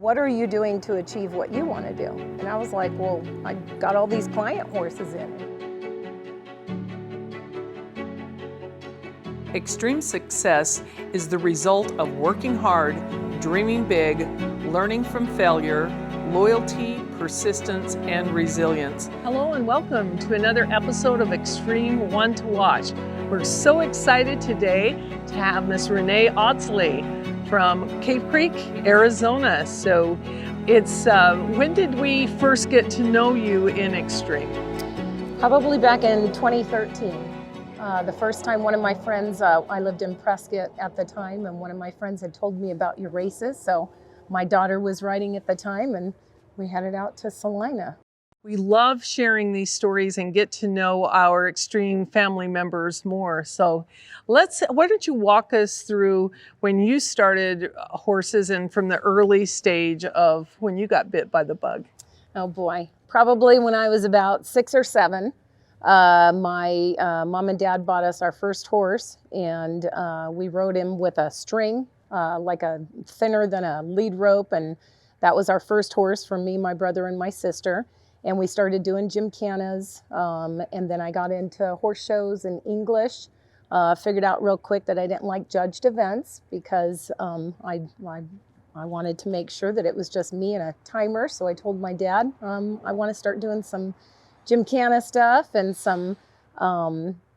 what are you doing to achieve what you want to do? And I was like, well, I got all these client horses in. Extreme success is the result of working hard, dreaming big, learning from failure, loyalty, persistence, and resilience. Hello and welcome to another episode of Xtreme One to Watch. We're so excited today to have Miss Rene Audsley from Cave Creek, Arizona. So it's, when did we first get to know you in Xtreme? Probably back in 2013. The first time one of my friends, I lived in Prescott at the time, and one of my friends had told me about your races. So my daughter was riding at the time, and we headed out to Salina. We love sharing these stories and get to know our Xtreme family members more. So why don't you walk us through when you started horses and from the early stage of when you got bit by the bug? Oh boy, probably when I was about 6 or 7. My mom and dad bought us our first horse, and we rode him with a string, like a thinner than a lead rope, and that was our first horse for me, my brother, and my sister. And we started doing gymkhanas, and then I got into horse shows in English. Figured out real quick that I didn't like judged events because I wanted to make sure that it was just me and a timer. So I told my dad I want to start doing some gymkhana stuff and some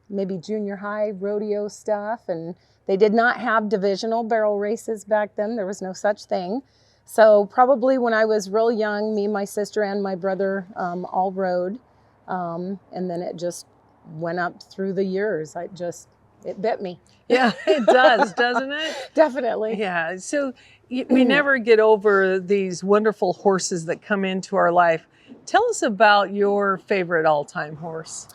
maybe junior high rodeo stuff. And they did not have divisional barrel races back then. There was no such thing. So probably when I was real young, me, my sister, and my brother all rode. And then it just went up through the years. It bit me. Yeah, it does, doesn't it? Definitely. Yeah, so we never get over these wonderful horses that come into our life. Tell us about your favorite all-time horse.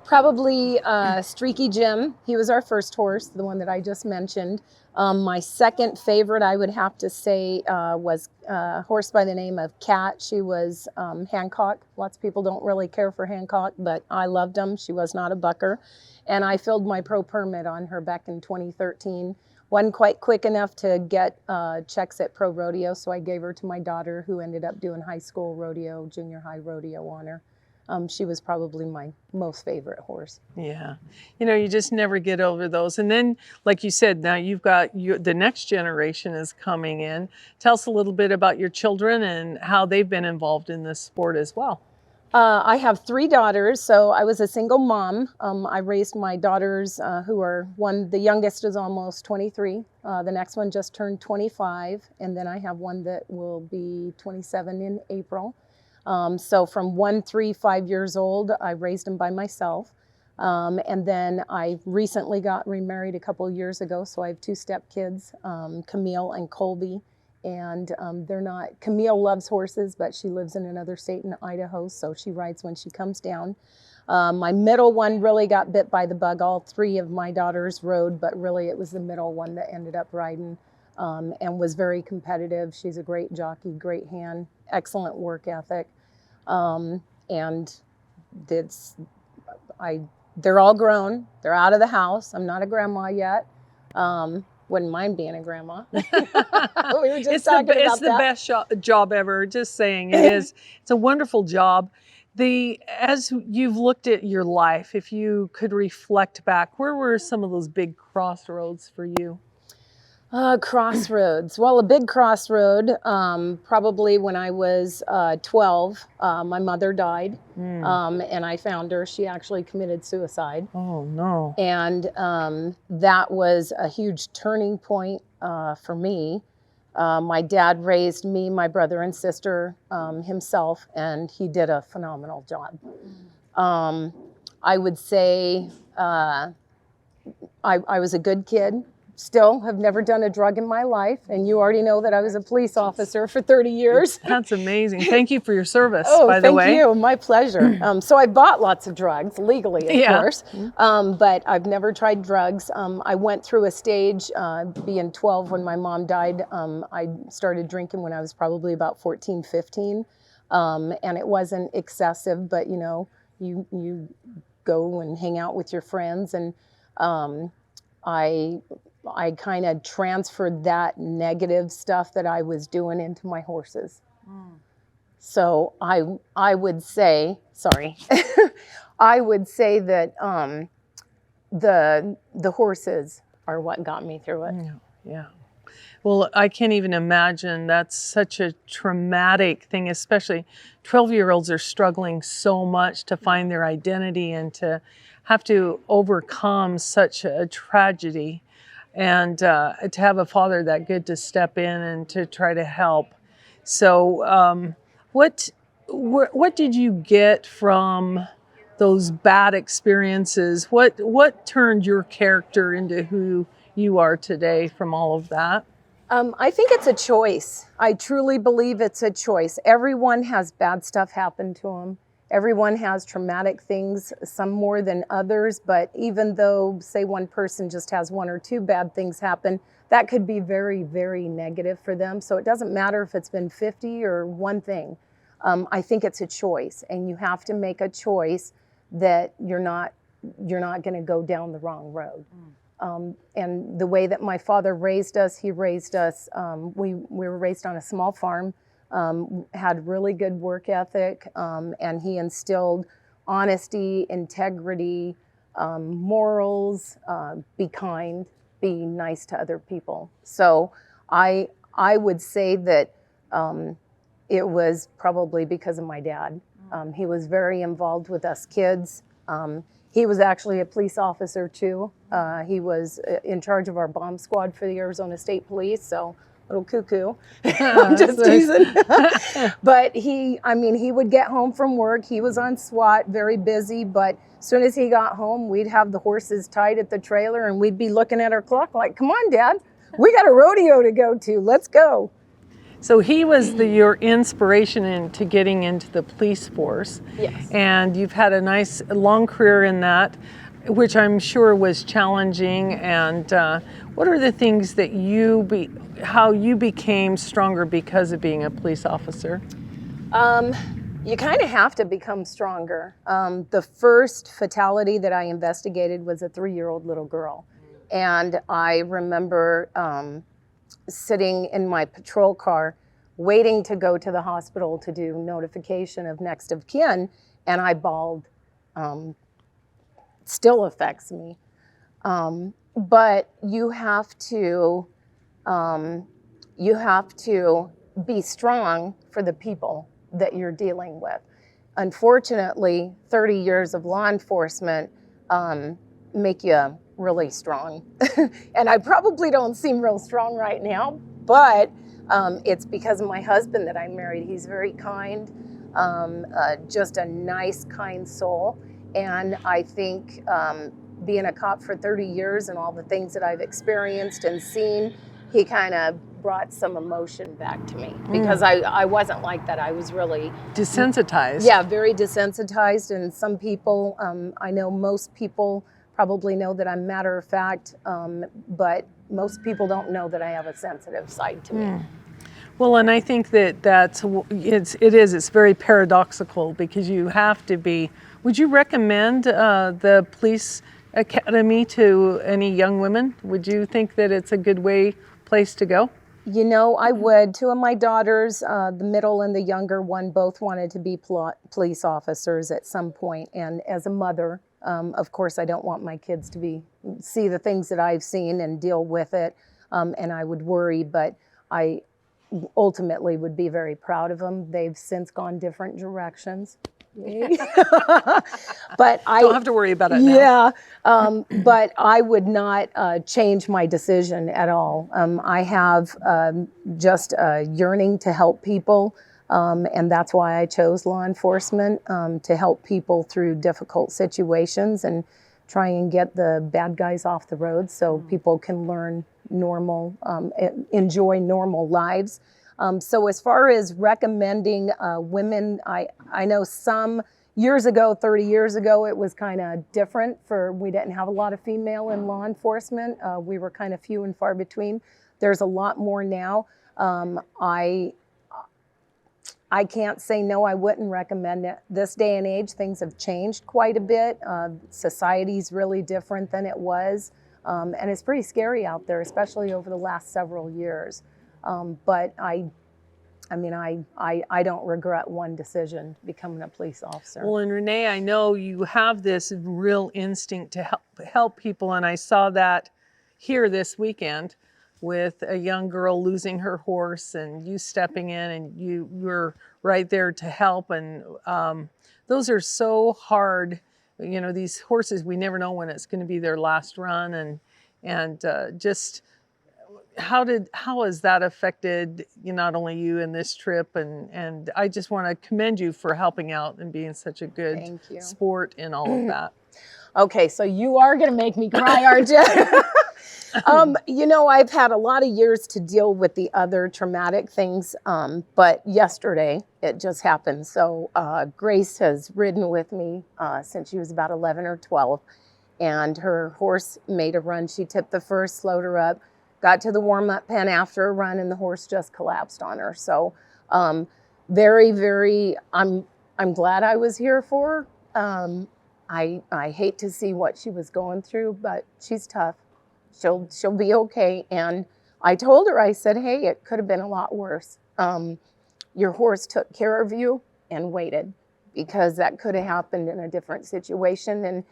Probably Streaky Jim. He was our first horse, the one that I just mentioned. My second favorite, I would have to say, was a horse by the name of Cat. She was Hancock. Lots of people don't really care for Hancock, but I loved them. She was not a bucker. And I filled my pro permit on her back in 2013. Wasn't quite quick enough to get checks at pro rodeo, so I gave her to my daughter, who ended up doing high school rodeo, junior high rodeo on her. She was probably my most favorite horse. Yeah, you just never get over those. And then, like you said, now you've got the next generation is coming in. Tell us a little bit about your children and how they've been involved in this sport as well. I have 3 daughters, so I was a single mom. I raised my daughters, who are the youngest is almost 23. The next one just turned 25, and then I have one that will be 27 in April. So from 1, 3, 5 years old, I raised them by myself. And then I recently got remarried a couple years ago, so I have 2 stepkids, Camille and Colby. And Camille loves horses, but she lives in another state in Idaho, so she rides when she comes down. My middle one really got bit by the bug. All 3 of my daughters rode, but really it was the middle one that ended up riding, and was very competitive. She's a great jockey, great hand, excellent work ethic. And they're all grown. They're out of the house. I'm not a grandma yet. Wouldn't mind being a grandma. We were just talking about that. It's the best job ever. Just saying, it is. It's a wonderful job. As you've looked at your life, if you could reflect back, where were some of those big crossroads for you? Crossroads. Well, a big crossroad, probably when I was 12, my mother died, and I found her. She actually committed suicide. Oh, no. And that was a huge turning point for me. My dad raised me, my brother and sister himself, and he did a phenomenal job. I would say I was a good kid. Still have never done a drug in my life, and you already know that I was a police officer for 30 years. That's amazing. Thank you for your service, by the way. Thank you. My pleasure. So I bought lots of drugs, legally, of course, but I've never tried drugs. I went through a stage, being 12 when my mom died. I started drinking when I was probably about 14, 15, and it wasn't excessive, but you go and hang out with your friends, and I I kind of transferred that negative stuff that I was doing into my horses. So I would say, sorry, I would say that the horses are what got me through it. Yeah. Well, I can't even imagine. That's such a traumatic thing, especially 12-year-olds are struggling so much to find their identity and to have to overcome such a tragedy. And to have a father that good to step in and to try to help. So what did you get from those bad experiences? What turned your character into who you are today from all of that? I think it's a choice. I truly believe it's a choice. Everyone has bad stuff happen to them. Everyone has traumatic things, some more than others, but even though, say, one person just has one or two bad things happen, that could be very, very negative for them. So it doesn't matter if it's been 50 or one thing. I think it's a choice, and you have to make a choice that you're not going to go down the wrong road. And the way that my father raised us, he raised us, we were raised on a small farm, had really good work ethic, and he instilled honesty, integrity, morals, be kind, be nice to other people. So I would say that it was probably because of my dad. He was very involved with us kids. He was actually a police officer too. He was in charge of our bomb squad for the Arizona State Police, so a little cuckoo. I'm just teasing. But he would get home from work. He was on SWAT, very busy, but as soon as he got home, we'd have the horses tied at the trailer and we'd be looking at our clock like, come on, Dad, we got a rodeo to go to, let's go. So he was your inspiration into getting into the police force. Yes. And you've had a nice long career in that, which I'm sure was challenging. And what are the things that how you became stronger because of being a police officer? You kind of have to become stronger. The first fatality that I investigated was a 3-year-old little girl. And I remember sitting in my patrol car waiting to go to the hospital to do notification of next of kin, and I bawled. Still affects me. But you have to be strong for the people that you're dealing with. Unfortunately, 30 years of law enforcement make you really strong. And I probably don't seem real strong right now, but it's because of my husband that I married. He's very kind, just a nice, kind soul. And I think being a cop for 30 years and all the things that I've experienced and seen, he kind of brought some emotion back to me because I wasn't like that. I was really desensitized. Yeah, very desensitized. And some people, I know most people probably know that I'm matter of fact, but most people don't know that I have a sensitive side to me. Well, and I think it's very paradoxical because you have to be. Would you recommend the police academy to any young women? Would you think that it's a good place to go? You know, I would. 2 of my daughters, the middle and the younger one, both wanted to be police officers at some point. And as a mother, of course, I don't want my kids to see the things that I've seen and deal with it. And I would worry, but I ultimately would be very proud of them. They've since gone different directions. But I don't have to worry about it now. Yeah, but I would not change my decision at all. I have just a yearning to help people, and that's why I chose law enforcement, to help people through difficult situations and try and get the bad guys off the road so people can learn enjoy normal lives. So as far as recommending women, I know some years ago, 30 years ago, it was kind of different. We didn't have a lot of female in law enforcement. We were kind of few and far between. There's a lot more now. I can't say no, I wouldn't recommend it. This day and age, things have changed quite a bit. Society's really different than it was. And it's pretty scary out there, especially over the last several years. But I mean, I don't regret one decision, becoming a police officer. Well, and Renee, I know you have this real instinct to help people, and I saw that here this weekend with a young girl losing her horse and you stepping in, and you were right there to help. And those are so hard. You know, these horses, we never know when it's going to be their last run, and just how has that affected not only you in this trip, and I just want to commend you for helping out and being such a good sport in all of that. Okay, so you are going to make me cry, aren't you? You know, I've had a lot of years to deal with the other traumatic things, but yesterday it just happened. So Grace has ridden with me since she was about 11 or 12, and her horse made a run. She tipped the first, slowed her up, got to the warm-up pen after a run, and the horse just collapsed on her. So very, very, I'm glad I was here for her. I hate to see what she was going through, but she's tough. She'll be okay. And I told her, I said, hey, it could have been a lot worse. Your horse took care of you and waited, because that could have happened in a different situation. And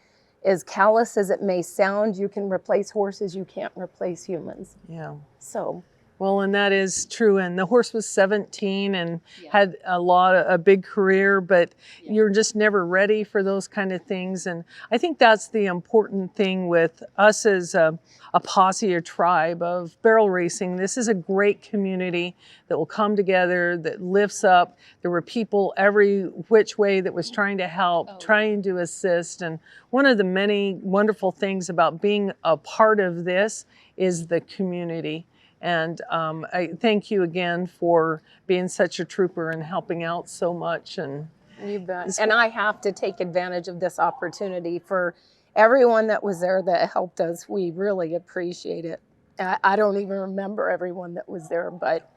as callous as it may sound, you can replace horses, you can't replace humans. Yeah. So. Well, and that is true. And the horse was 17 and had a big career, but you're just never ready for those kind of things. And I think that's the important thing with us as a posse, a tribe of barrel racing. This is a great community that will come together, that lifts up. There were people every which way that was trying to help, trying to assist. And one of the many wonderful things about being a part of this is the community. And I thank you again for being such a trooper and helping out so much. And you bet. And I have to take advantage of this opportunity for everyone that was there that helped us. We really appreciate it. I don't even remember everyone that was there, but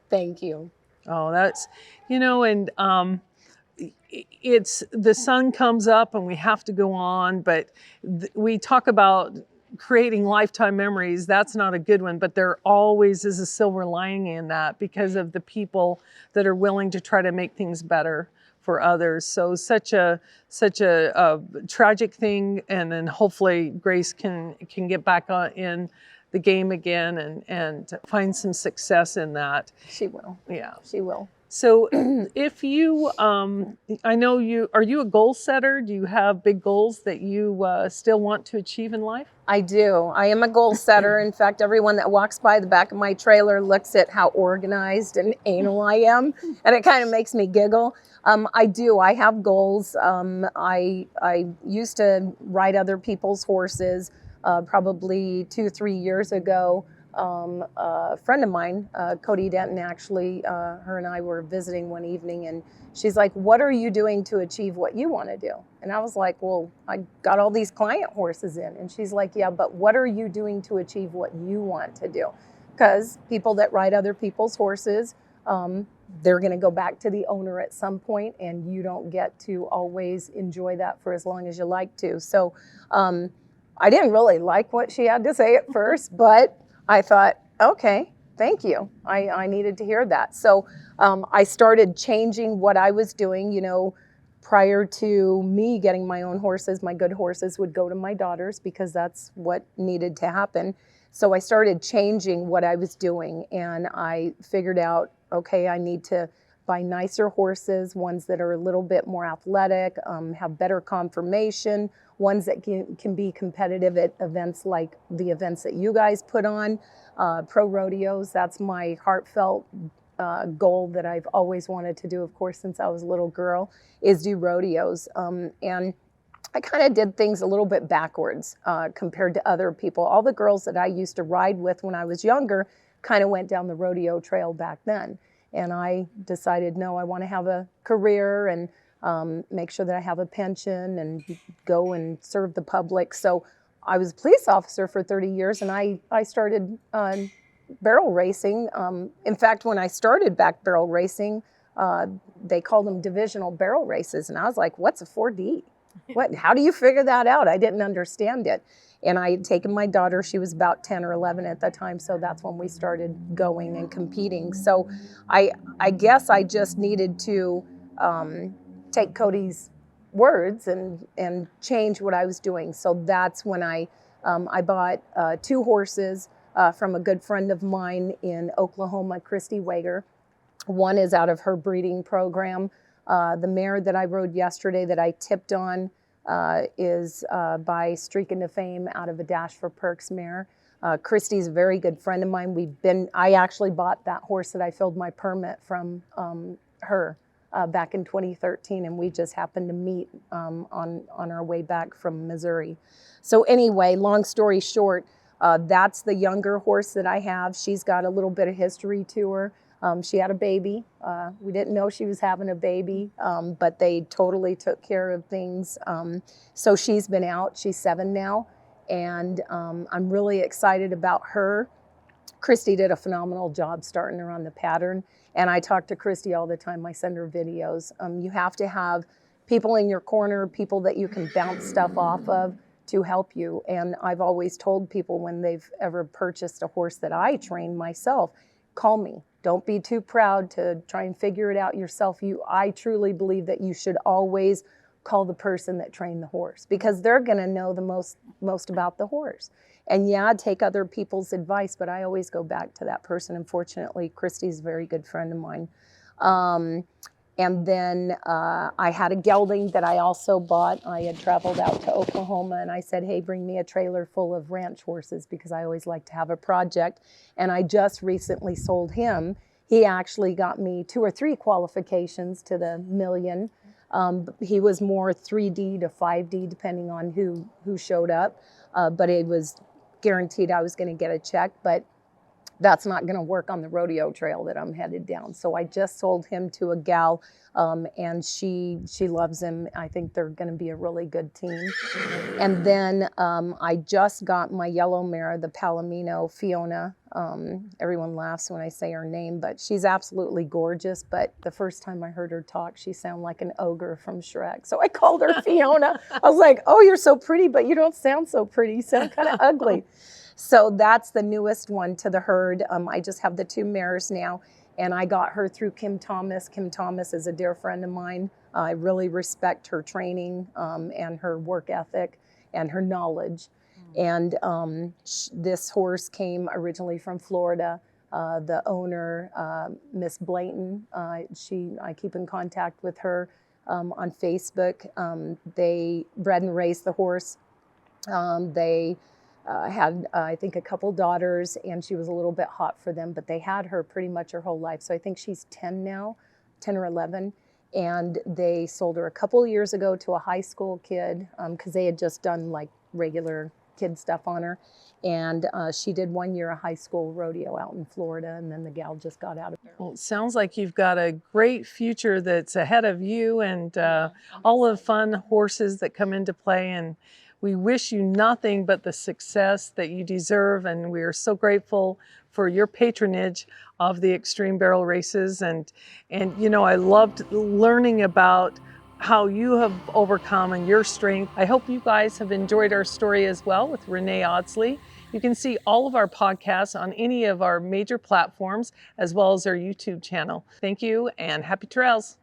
thank you. Oh, that's, and it's the sun comes up and we have to go on, but we talk about creating lifetime memories. That's not a good one, but there always is a silver lining in that because of the people that are willing to try to make things better for others. So such a tragic thing, and then hopefully Grace can get back in the game again and find some success in that. She will. Yeah, she will. So if you, I know are you a goal setter? Do you have big goals that you still want to achieve in life? I do. I am a goal setter. In fact, everyone that walks by the back of my trailer looks at how organized and anal I am, and it kind of makes me giggle. I do. I have goals. I used to ride other people's horses probably 2-3 years ago. A friend of mine, Cody Denton, actually, her and I were visiting one evening, and she's like, what are you doing to achieve what you want to do? And I was like, well, I got all these client horses in. And she's like, yeah, but what are you doing to achieve what you want to do? Because people that ride other people's horses, they're going to go back to the owner at some point, and you don't get to always enjoy that for as long as you like to. So I didn't really like what she had to say at first, but I thought, okay, thank you. I needed to hear that. So I started changing what I was doing. Prior to me getting my own horses, my good horses would go to my daughters because that's what needed to happen. So I started changing what I was doing, and I figured out, okay, I need to buy nicer horses, ones that are a little bit more athletic, have better conformation, ones that can be competitive at events like the events that you guys put on, pro rodeos. That's my heartfelt goal that I've always wanted to do, of course, since I was a little girl, is do rodeos. And I kind of did things a little bit backwards compared to other people. All the girls that I used to ride with when I was younger kind of went down the rodeo trail back then. And I decided, no, I want to have a career and make sure that I have a pension and go and serve the public. So I was a police officer for 30 years, and I started barrel racing. In fact, when I started back barrel racing, they called them divisional barrel races. And I was like, what's a 4D? What? How do you figure that out? I didn't understand it. And I had taken my daughter, she was about 10 or 11 at the time, so that's when we started going and competing. So I guess I just needed to take Cody's words and change what I was doing. So that's when I bought 2 horses from a good friend of mine in Oklahoma, Christy Wager. One is out of her breeding program. The mare that I rode yesterday that I tipped on is by Streak into Fame out of a Dash for Perks mare. Christy's a very good friend of mine. I actually bought that horse that I filled my permit from her back in 2013, and we just happened to meet on our way back from Missouri. So anyway, long story short, that's the younger horse that I have. She's got a little bit of history to her. She had a baby. We didn't know she was having a baby, but they totally took care of things. So she's been out. She's 7 now, and I'm really excited about her. Christy did a phenomenal job starting her on the pattern, and I talk to Christy all the time. I send her videos. You have to have people in your corner, people that you can bounce stuff off of to help you. And I've always told people when they've ever purchased a horse that I train myself, call me. Don't be too proud to try and figure it out yourself. I truly believe that you should always call the person that trained the horse, because they're going to know the most about the horse. And yeah, take other people's advice, but I always go back to that person. Unfortunately, Christy's a very good friend of mine. And then I had a gelding that I also bought. I had traveled out to Oklahoma, and I said, hey, bring me a trailer full of ranch horses, because I always like to have a project. And I just recently sold him. He actually got me 2 or 3 qualifications to the million. He was more 3D to 5D, depending on who showed up. But it was guaranteed I was going to get a check. But that's not going to work on the rodeo trail that I'm headed down. So I just sold him to a gal, and she loves him. I think they're going to be a really good team. And then I just got my yellow mare, the Palomino Fiona. Everyone laughs when I say her name, but she's absolutely gorgeous. But the first time I heard her talk, she sounded like an ogre from Shrek. So I called her Fiona. I was like, oh, you're so pretty, but you don't sound so pretty. You sound kind of ugly. So that's the newest one to the herd. I just have the 2 mares now, and I got her through Kim Thomas. Kim Thomas is a dear friend of mine. I really respect her training and her work ethic and her knowledge. And this horse came originally from Florida. The owner, Miss Blayton, I keep in contact with her on Facebook. They bred and raised the horse. They had, I think, a couple daughters, and she was a little bit hot for them, but they had her pretty much her whole life. So I think she's 10 now, 10 or 11. And they sold her a couple years ago to a high school kid because they had just done like regular kid stuff on her. And she did 1 year of high school rodeo out in Florida, and then the gal just got out of there. Well, it sounds like you've got a great future that's ahead of you, and all the fun horses that come into play. And we wish you nothing but the success that you deserve, and we are so grateful for your patronage of the Extreme Barrel Races. And you know, I loved learning about how you have overcome and your strength. I hope you guys have enjoyed our story as well with Rene Audsley. You can see all of our podcasts on any of our major platforms, as well as our YouTube channel. Thank you, and happy trails.